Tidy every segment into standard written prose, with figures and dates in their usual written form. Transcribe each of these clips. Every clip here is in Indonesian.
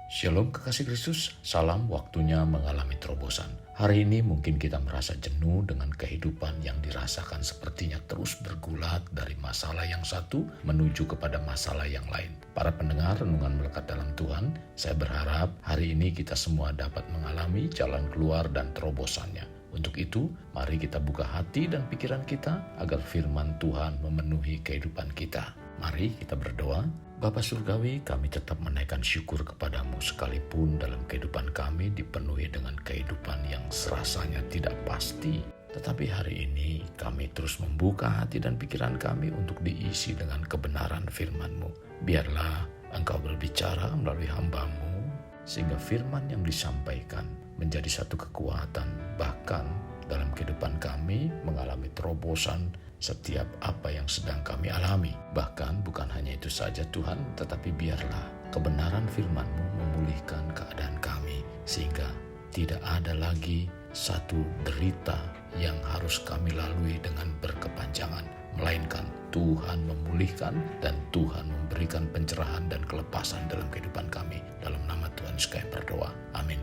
Shalom kekasih Kristus, salam waktunya mengalami terobosan. Hari ini mungkin kita merasa jenuh dengan kehidupan yang dirasakan sepertinya terus bergulat dari masalah yang satu menuju kepada masalah yang lain. Para pendengar renungan melekat dalam Tuhan, saya berharap hari ini kita semua dapat mengalami jalan keluar dan terobosannya. Untuk itu, mari kita buka hati dan pikiran kita agar firman Tuhan memenuhi kehidupan kita. Mari kita berdoa. Bapa Surgawi, kami tetap menaikkan syukur kepadamu sekalipun dalam kehidupan kami dipenuhi dengan kehidupan yang serasanya tidak pasti. Tetapi hari ini kami terus membuka hati dan pikiran kami untuk diisi dengan kebenaran firman-Mu. Biarlah Engkau berbicara melalui hamba-Mu, sehingga firman yang disampaikan menjadi satu kekuatan, bahkan dalam kehidupan kami mengalami terobosan setiap apa yang sedang kami alami. Bahkan bukan hanya itu saja Tuhan, tetapi biarlah kebenaran firman-Mu memulihkan keadaan kami, sehingga tidak ada lagi satu derita yang harus kami lalui dengan berkepanjangan, melainkan Tuhan memulihkan dan Tuhan memberikan pencerahan dan kelepasan dalam kehidupan kami. Dalam nama Tuhan Yesus kami berdoa. Amin.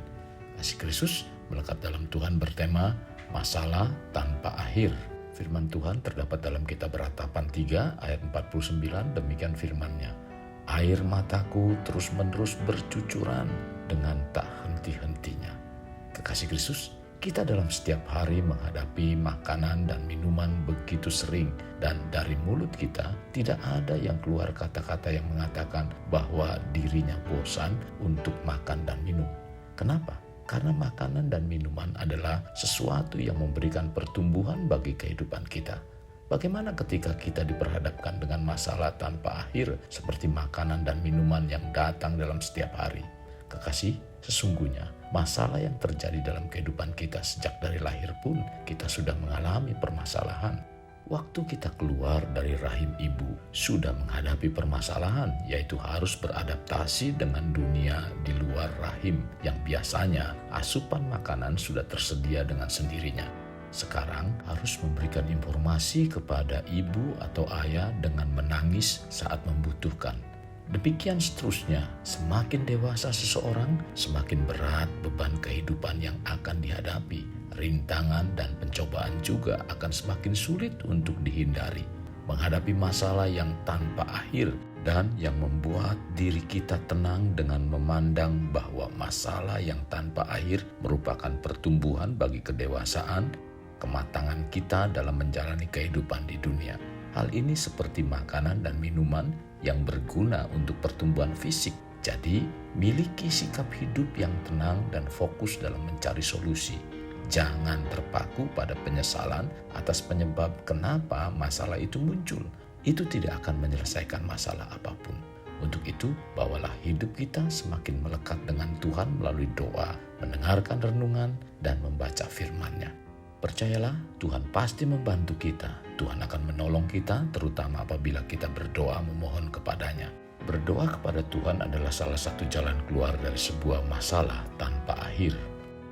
Kasih Kristus melekat dalam Tuhan bertema masalah tanpa akhir. Firman Tuhan terdapat dalam kitab Ratapan 3 ayat 49, demikian firman-Nya. Air mataku terus-menerus bercucuran dengan tak henti-hentinya. Kekasih Kristus, kita dalam setiap hari menghadapi makanan dan minuman begitu sering, dan dari mulut kita tidak ada yang keluar kata-kata yang mengatakan bahwa dirinya bosan untuk makan dan minum. Kenapa? Karena makanan dan minuman adalah sesuatu yang memberikan pertumbuhan bagi kehidupan kita. Bagaimana ketika kita diperhadapkan dengan masalah tanpa akhir seperti makanan dan minuman yang datang dalam setiap hari? Kekasih, sesungguhnya masalah yang terjadi dalam kehidupan kita sejak dari lahir pun kita sudah mengalami permasalahan. Waktu kita keluar dari rahim ibu sudah menghadapi permasalahan, yaitu harus beradaptasi dengan dunia di luar rahim yang biasanya asupan makanan sudah tersedia dengan sendirinya. Sekarang harus memberikan informasi kepada ibu atau ayah dengan menangis saat membutuhkan. Demikian seterusnya, semakin dewasa seseorang, semakin berat beban kehidupan yang akan dihadapi. Rintangan dan pencobaan juga akan semakin sulit untuk dihindari. Menghadapi masalah yang tanpa akhir dan yang membuat diri kita tenang dengan memandang bahwa masalah yang tanpa akhir merupakan pertumbuhan bagi kedewasaan, kematangan kita dalam menjalani kehidupan di dunia. Hal ini seperti makanan dan minuman yang berguna untuk pertumbuhan fisik. Jadi, miliki sikap hidup yang tenang dan fokus dalam mencari solusi. Jangan terpaku pada penyesalan atas penyebab kenapa masalah itu muncul. Itu tidak akan menyelesaikan masalah apapun. Untuk itu, bawalah hidup kita semakin melekat dengan Tuhan melalui doa, mendengarkan renungan, dan membaca firman-Nya. Percayalah, Tuhan pasti membantu kita. Tuhan akan menolong kita, terutama apabila kita berdoa memohon kepadanya. Berdoa kepada Tuhan adalah salah satu jalan keluar dari sebuah masalah tanpa akhir.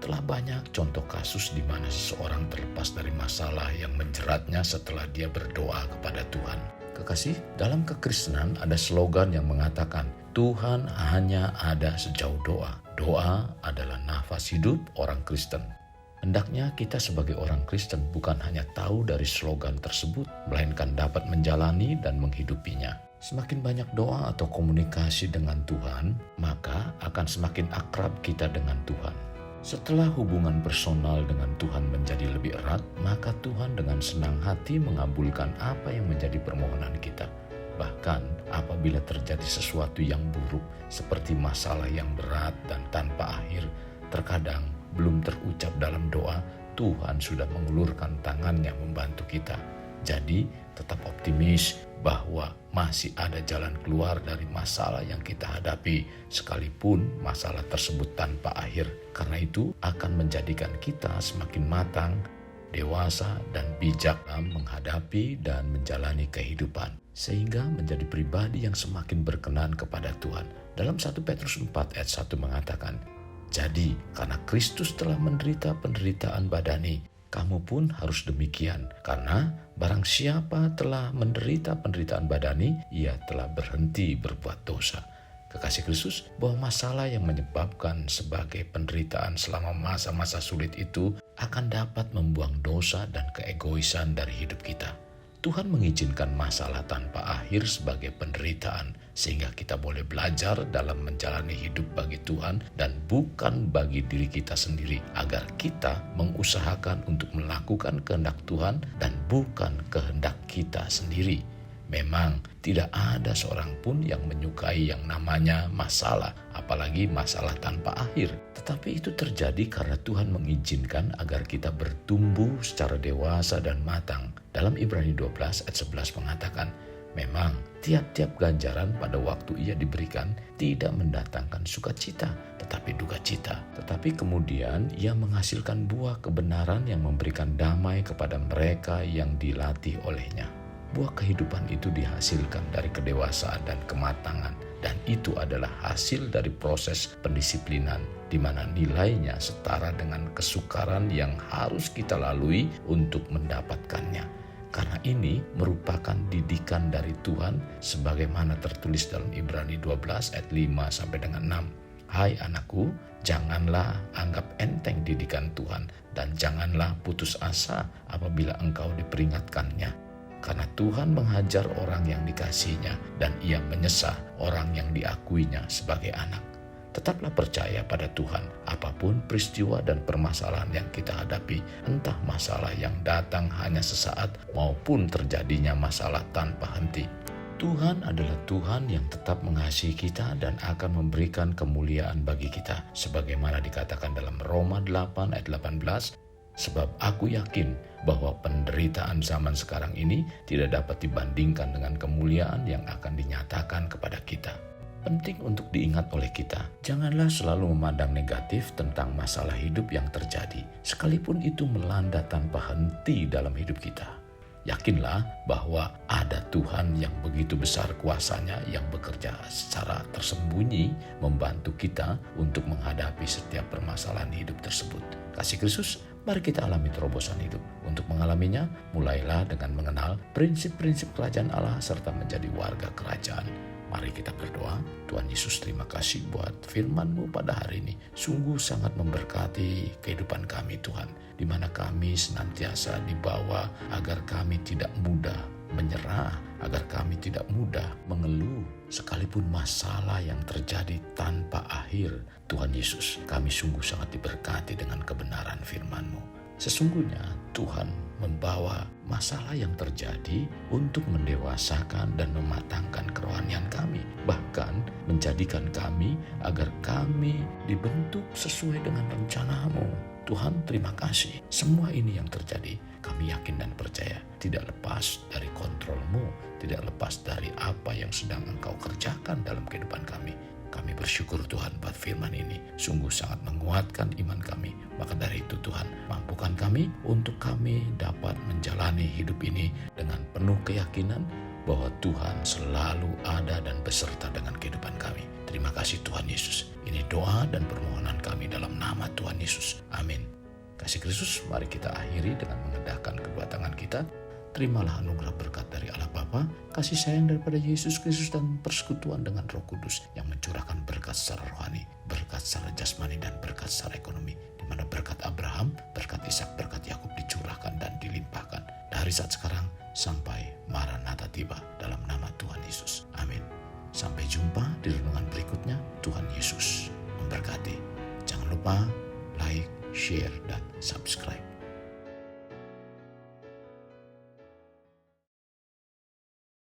Telah banyak contoh kasus di mana seseorang terlepas dari masalah yang menjeratnya setelah dia berdoa kepada Tuhan. Kekasih, dalam kekristenan ada slogan yang mengatakan, Tuhan hanya ada sejauh doa. Doa adalah nafas hidup orang Kristen. Hendaknya kita sebagai orang Kristen bukan hanya tahu dari slogan tersebut, melainkan dapat menjalani dan menghidupinya. Semakin banyak doa atau komunikasi dengan Tuhan, maka akan semakin akrab kita dengan Tuhan. Setelah hubungan personal dengan Tuhan menjadi lebih erat, maka Tuhan dengan senang hati mengabulkan apa yang menjadi permohonan kita. Bahkan apabila terjadi sesuatu yang buruk, seperti masalah yang berat dan tanpa akhir, terkadang belum terucap dalam doa, Tuhan sudah mengulurkan tangannya membantu kita. Jadi tetap optimis bahwa masih ada jalan keluar dari masalah yang kita hadapi, sekalipun masalah tersebut tanpa akhir. Karena itu akan menjadikan kita semakin matang, dewasa, dan bijak dalam menghadapi dan menjalani kehidupan, sehingga menjadi pribadi yang semakin berkenan kepada Tuhan. Dalam 1 Petrus 4 ayat 1 mengatakan, jadi karena Kristus telah menderita penderitaan badani, kamu pun harus demikian, karena barang siapa telah menderita penderitaan badani, ia telah berhenti berbuat dosa. Kekasih Kristus, bahwa masalah yang menyebabkan sebagai penderitaan selama masa-masa sulit itu akan dapat membuang dosa dan keegoisan dari hidup kita. Tuhan mengizinkan masalah tanpa akhir sebagai penderitaan sehingga kita boleh belajar dalam menjalani hidup bagi Tuhan dan bukan bagi diri kita sendiri, agar kita mengusahakan untuk melakukan kehendak Tuhan dan bukan kehendak kita sendiri. Memang tidak ada seorang pun yang menyukai yang namanya masalah, apalagi masalah tanpa akhir. Tetapi itu terjadi karena Tuhan mengizinkan agar kita bertumbuh secara dewasa dan matang. Dalam Ibrani 12 ayat 11 mengatakan, memang tiap-tiap ganjaran pada waktu ia diberikan tidak mendatangkan sukacita, tetapi duka cita. Tetapi kemudian ia menghasilkan buah kebenaran yang memberikan damai kepada mereka yang dilatih olehnya. Buah kehidupan itu dihasilkan dari kedewasaan dan kematangan, dan itu adalah hasil dari proses pendisiplinan di mana nilainya setara dengan kesukaran yang harus kita lalui untuk mendapatkannya. Karena ini merupakan didikan dari Tuhan sebagaimana tertulis dalam Ibrani 12 ayat 5 sampai dengan 6. Hai anakku, janganlah anggap enteng didikan Tuhan dan janganlah putus asa apabila engkau diperingatkannya. Karena Tuhan menghajar orang yang dikasihinya dan ia menyesah orang yang diakuinya sebagai anak. Tetaplah percaya pada Tuhan apapun peristiwa dan permasalahan yang kita hadapi, entah masalah yang datang hanya sesaat maupun terjadinya masalah tanpa henti. Tuhan adalah Tuhan yang tetap mengasihi kita dan akan memberikan kemuliaan bagi kita. Sebagaimana dikatakan dalam Roma 8 ayat 18, sebab aku yakin bahwa penderitaan zaman sekarang ini tidak dapat dibandingkan dengan kemuliaan yang akan dinyatakan kepada kita. Penting untuk diingat oleh kita, janganlah selalu memandang negatif tentang masalah hidup yang terjadi, sekalipun itu melanda tanpa henti dalam hidup kita. Yakinlah bahwa ada Tuhan yang begitu besar kuasanya yang bekerja secara tersembunyi membantu kita untuk menghadapi setiap permasalahan hidup tersebut. Kasih Kristus, mari kita alami terobosan hidup. Untuk mengalaminya, mulailah dengan mengenal prinsip-prinsip kerajaan Allah serta menjadi warga kerajaan. Mari kita berdoa. Tuhan Yesus, terima kasih buat firman-Mu pada hari ini. Sungguh sangat memberkati kehidupan kami Tuhan, di mana kami senantiasa dibawa agar kami tidak mudah menyerah, agar kami tidak mudah mengeluh sekalipun masalah yang terjadi tanpa akhir. Tuhan Yesus, kami sungguh sangat diberkati dengan kebenaran firman-Mu. Sesungguhnya Tuhan membawa masalah yang terjadi untuk mendewasakan dan mematangkan kerohanian kami. Bahkan menjadikan kami agar kami dibentuk sesuai dengan rencana-Mu. Tuhan, terima kasih. Semua ini yang terjadi, kami yakin dan percaya tidak lepas dari kontrol-Mu, tidak lepas dari apa yang sedang Engkau kerjakan dalam kehidupan kami. Kami bersyukur Tuhan buat firman ini sungguh sangat menguatkan iman kami. Maka dari itu Tuhan, mampukan kami untuk kami dapat menjalani hidup ini dengan penuh keyakinan bahwa Tuhan selalu ada dan beserta dengan kehidupan kami. Terima kasih Tuhan Yesus. Ini doa dan permohonan kami dalam nama Tuhan Yesus. Amin. Kasih Kristus, mari kita akhiri dengan mengendahkan kedua tangan kita. Terimalah anugerah berkat dari Allah Bapa, kasih sayang daripada Yesus Kristus dan persekutuan dengan Roh Kudus yang mencurahkan berkat secara rohani, berkat secara jasmani dan berkat secara ekonomi, di mana berkat Abraham, berkat Ishak, berkat Yakub dicurahkan dan dilimpahkan dari saat sekarang sampai Maranatha tiba dalam nama Tuhan Yesus. Amin. Sampai jumpa di renungan berikutnya. Tuhan Yesus memberkati. Jangan lupa like, share, dan subscribe.